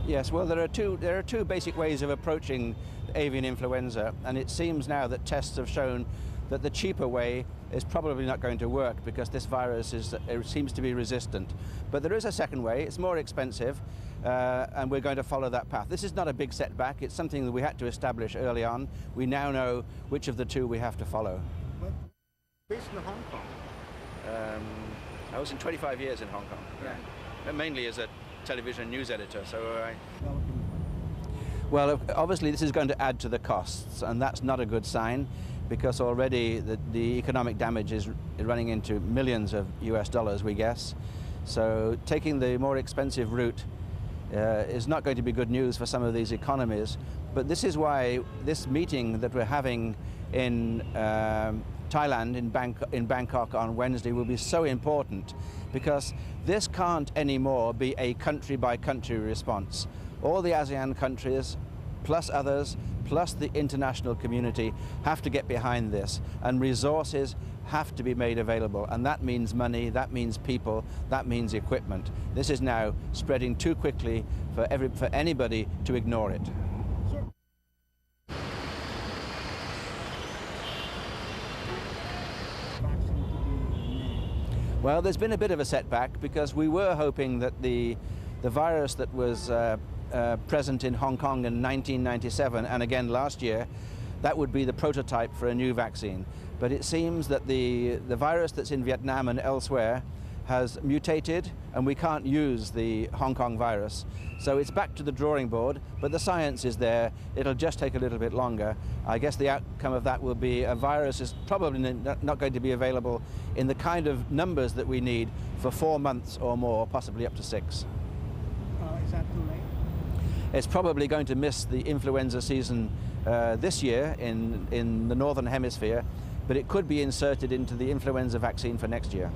Yes, well, there are two basic ways of approaching avian influenza, and it seems now that tests have shown that the cheaper way is probably not going to work because this virus seems to be resistant. But there is a second way. It's more expensive, and we're going to follow that path. This is not a big setback. It's something that we had to establish early on. We now know which of the two we have to follow. But based in Hong Kong? I was in 25 years in Hong Kong, mainly as a television news editor. So well, obviously this is going to add to the costs, and that's not a good sign, because already the economic damage is running into millions of US dollars, we guess. So taking the more expensive route is not going to be good news for some of these economies. But this is why this meeting that we're having in Thailand, in Bangkok on Wednesday, will be so important, because this can't anymore be a country-by-country response. All the ASEAN countries, plus others, plus the international community have to get behind this, and resources have to be made available, and that means money, that means people, that means equipment. This is now spreading too quickly for anybody to ignore it. Well, there's been a bit of a setback, because we were hoping that the virus that was present in Hong Kong in 1997 and again last year, that would be the prototype for a new vaccine. But it seems that the virus that's in Vietnam and elsewhere has mutated, and we can't use the Hong Kong virus. So it's back to the drawing board, but the science is there. It'll just take a little bit longer. I guess the outcome of that will be a virus is probably not going to be available in the kind of numbers that we need for 4 months or more, possibly up to 6. Is that too late? It's probably going to miss the influenza season this year in the Northern Hemisphere, but it could be inserted into the influenza vaccine for next year.